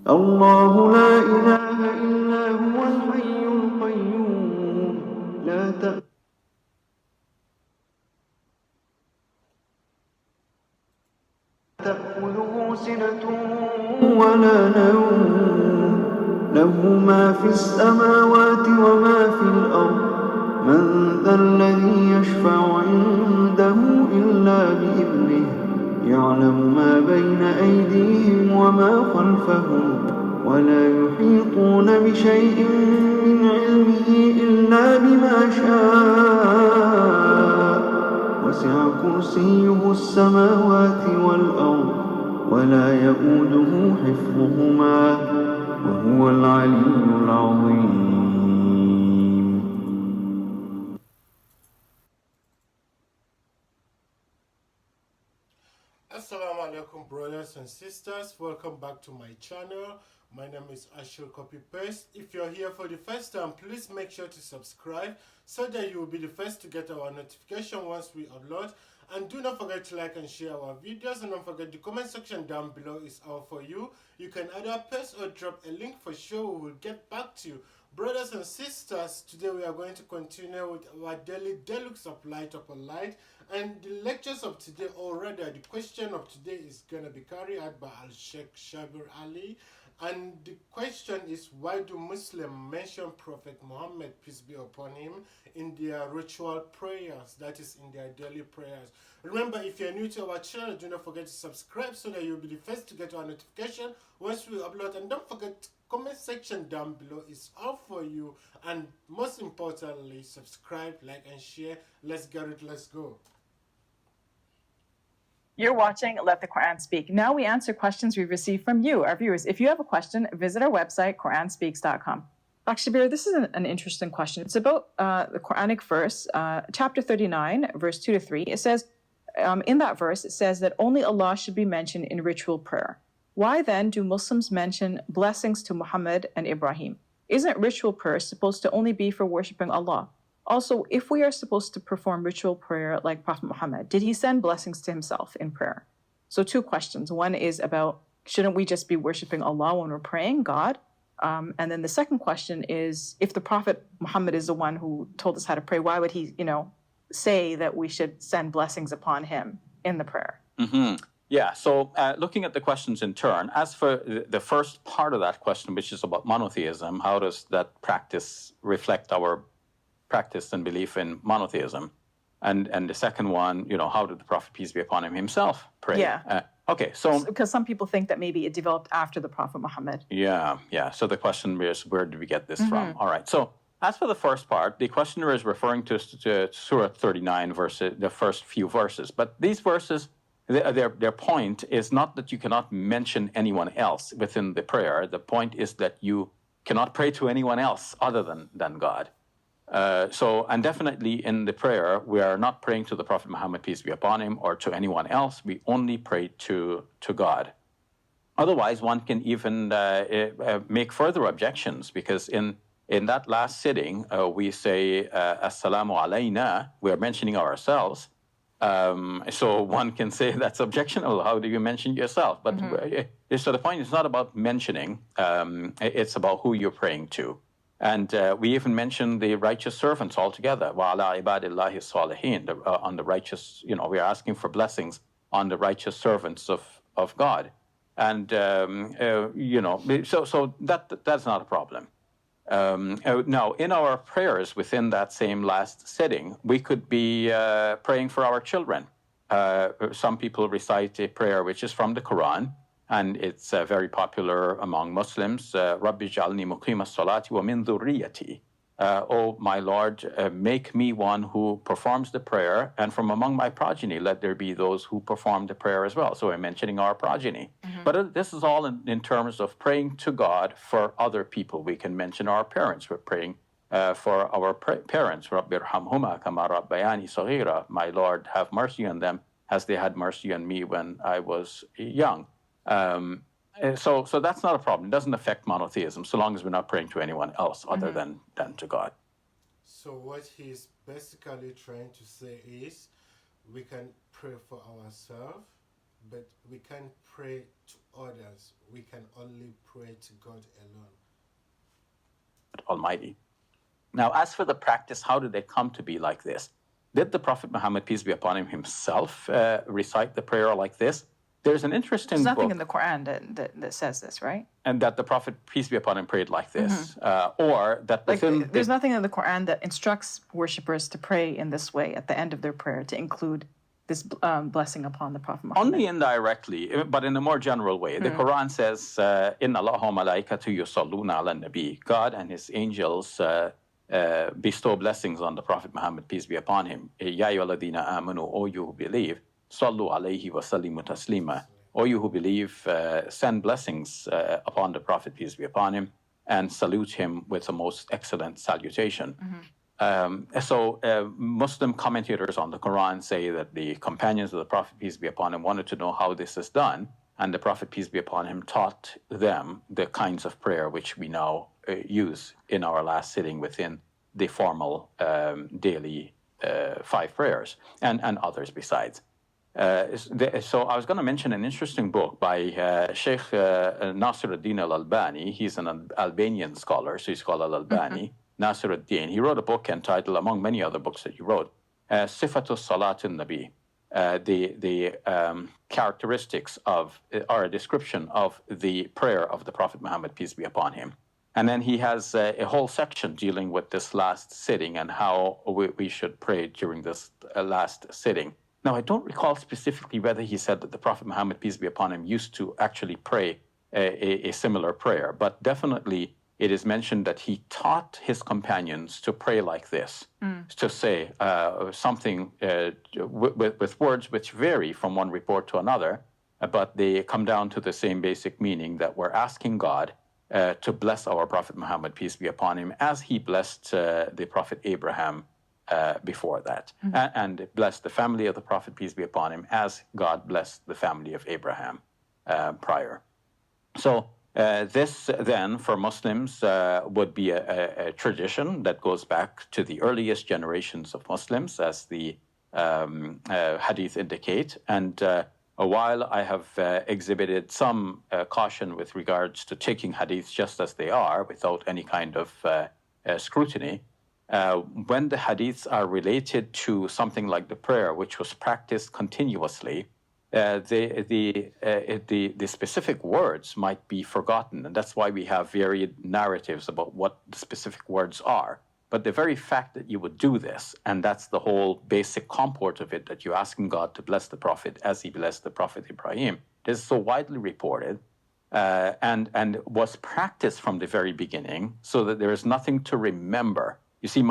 الله لا إله إلا هو الحي القيوم لا تأخذه سنة ولا نوم له ما في السماوات وما في الأرض من ذا الذي يشفع عنده إلا بإذنه يعلم ما بين أيديهم وما خلفهم ولا يحيطون بشيء من علمه إلا بما شاء وسع كرسيه السماوات والأرض ولا يؤوده حفظهما وهو العلي العظيم. Assalamu alaikum, brothers and sisters. Welcome back to my channel. My name is Ashil Copy Paste. If you're here for the first time, please make sure to subscribe so that you will be the first to get our notification once we upload. And do not forget to like and share our videos. And don't forget the comment section down below is all for you. You can either paste or drop a link. For sure we will get back to you. Brothers and sisters, today we are going to continue with our daily deluxe of light upon light. And the lectures of today, or rather the question of today, is going to be carried out by Al-Sheikh Shabir Ally. And the question is, why do Muslims mention Prophet Muhammad, peace be upon him, in their ritual prayers, that is in their daily prayers? Remember, if you're new to our channel, do not forget to subscribe so that you'll be the first to get our notification once we upload. And don't forget, comment section down below is all for you. And most importantly, subscribe, like, and share. Let's get it, let's go. You're watching Let the Quran Speak. Now we answer questions we've received from you, our viewers. If you have a question, visit our website, QuranSpeaks.com. Dr. Shabir, this is an interesting question. It's about the Quranic verse, chapter 39, verse 2 to 3. It says, in that verse, it says that only Allah should be mentioned in ritual prayer. Why then do Muslims mention blessings to Muhammad and Ibrahim? Isn't ritual prayer supposed to only be for worshiping Allah? Also, if we are supposed to perform ritual prayer like Prophet Muhammad, did he send blessings to himself in prayer? So 2 questions. One is about, shouldn't we just be worshiping Allah when we're praying, God? And then the second question is, if the Prophet Muhammad is the one who told us how to pray, why would he, say that we should send blessings upon him in the prayer? Mm-hmm. Yeah, so looking at the questions in turn, as for the first part of that question, which is about monotheism, how does that practice reflect our practice and belief in monotheism? And the second one, how did the Prophet, peace be upon him, himself pray? Yeah. Okay, so... Because some people think that maybe it developed after the Prophet Muhammad. Yeah. So the question is, where did we get this from? All right, so as for the first part, the questioner is referring to Surah 39, the first few verses. But these verses, their point is not that you cannot mention anyone else within the prayer. The point is that you cannot pray to anyone else other than God. And definitely in the prayer, we are not praying to the Prophet Muhammad, peace be upon him, or to anyone else. We only pray to God. Otherwise, one can even make further objections, because in that last sitting, we say, Assalamu alayna, we are mentioning ourselves. So one can say that's objectionable. How do you mention yourself? But so the point is not about mentioning. It's about who you're praying to. And we even mentioned the righteous servants altogether. وَعَلَىٰ عِبَادِ اللَّهِ الصَّالِحِينَ, on the righteous, we are asking for blessings on the righteous servants of God. And, so that's not a problem. Now, in our prayers within that same last setting, we could be praying for our children. Some people recite a prayer which is from the Quran, and it's very popular among Muslims. Rabbi ja'alni muqima salati wa min dhurriyati. Oh, my Lord, make me one who performs the prayer, and from among my progeny, let there be those who perform the prayer as well. So we're mentioning our progeny. But this is all in terms of praying to God for other people. We can mention our parents. We're praying for our parents. Rabbi irhamhuma kama rabbayani saghira. My Lord, have mercy on them as they had mercy on me when I was young. So that's not a problem. It doesn't affect monotheism, so long as we're not praying to anyone else other than to God. So what he's basically trying to say is, we can pray for ourselves, but we can't pray to others. We can only pray to God alone. Almighty. Now, as for the practice, how did they come to be like this? Did the Prophet Muhammad, peace be upon him, himself recite the prayer like this? There's an interesting There's nothing book, in the Quran that says this, right? and that the Prophet, peace be upon him, prayed like this, or that Like, within there's nothing in the Quran that instructs worshippers to pray in this way at the end of their prayer to include this blessing upon the Prophet Muhammad. only indirectly, but in a more general way. The Quran says, "Inna Allaha wa malaikatu yusalluna ala nabi." God and His angels bestow blessings on the Prophet Muhammad, peace be upon him. Ya ayyuhalladhina amanu, O you who believe, sallu alayhi wa sallimu taslima. O you who believe, send blessings upon the Prophet, peace be upon him, and salute him with the most excellent salutation. Muslim commentators on the Quran say that the companions of the Prophet, peace be upon him, wanted to know how this is done, and the Prophet, peace be upon him, taught them the kinds of prayer which we now use in our last sitting within the formal daily 5 prayers, and others besides. So I was going to mention an interesting book by Sheikh Nasiruddin al-Albani. He's an Albanian scholar, so he's called al-Albani. Nasiruddin. He wrote a book entitled, among many other books that he wrote, Sifatu Salatin Nabi, the characteristics of, or a description of the prayer of the Prophet Muhammad, peace be upon him. And then he has a whole section dealing with this last sitting and how we should pray during this last sitting. Now, I don't recall specifically whether he said that the Prophet Muhammad, peace be upon him, used to actually pray a similar prayer, but definitely it is mentioned that he taught his companions to pray like this, to say something with words which vary from one report to another, but they come down to the same basic meaning, that we're asking God to bless our Prophet Muhammad, peace be upon him, as he blessed the Prophet Abraham before that, and blessed the family of the Prophet, peace be upon him, as God blessed the family of Abraham prior. So this then, for Muslims, would be a tradition that goes back to the earliest generations of Muslims, as the hadith indicate. And while I have exhibited some caution with regards to taking hadiths just as they are, without any kind of scrutiny, when the hadiths are related to something like the prayer, which was practiced continuously, the specific words might be forgotten, and that's why we have varied narratives about what the specific words are. But the very fact that you would do this, and that's the whole basic comport of it, that you're asking God to bless the Prophet as he blessed the Prophet Ibrahim, this is so widely reported and was practiced from the very beginning, so that there is nothing to remember. You see,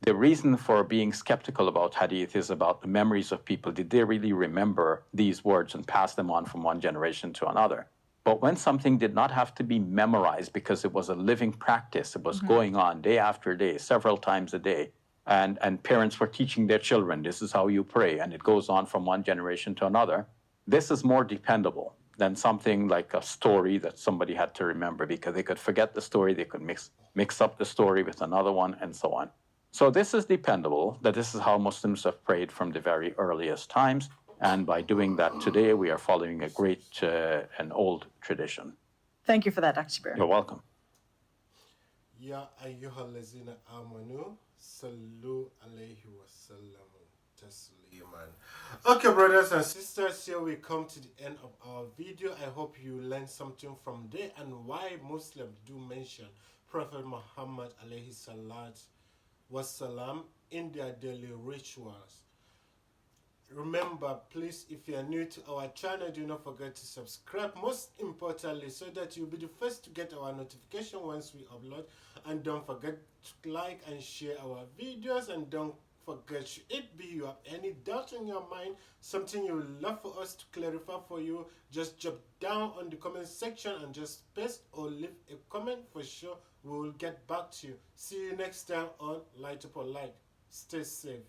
the reason for being skeptical about hadith is about the memories of people. Did they really remember these words and pass them on from one generation to another? But when something did not have to be memorized because it was a living practice, it was going on day after day, several times a day, and parents were teaching their children, this is how you pray, and it goes on from one generation to another, this is more dependable than something like a story that somebody had to remember, because they could forget the story, they could mix up the story with another one, and so on. So this is dependable, that this is how Muslims have prayed from the very earliest times. And by doing that today, we are following a great and old tradition. Thank you for that, Dr. Shabir. You're welcome. Ya ayyuhallazina amanu, sallu alayhi wa sallamu tasliman. Okay, brothers and sisters, here we come to the end of our video. I hope you learned something from there, and why Muslims do mention Prophet Muhammad alayhi salat wassalam in their daily rituals. Remember, please, if you are new to our channel, do not forget to subscribe, most importantly, so that you'll be the first to get our notification once we upload. And don't forget to like and share our videos, and don't forget, should it be you have any doubt in your mind, something you would love for us to clarify for you, just drop down on the comment section and just paste or leave a comment. For sure we will get back to you. See you next time on Light Up or Light. Stay safe.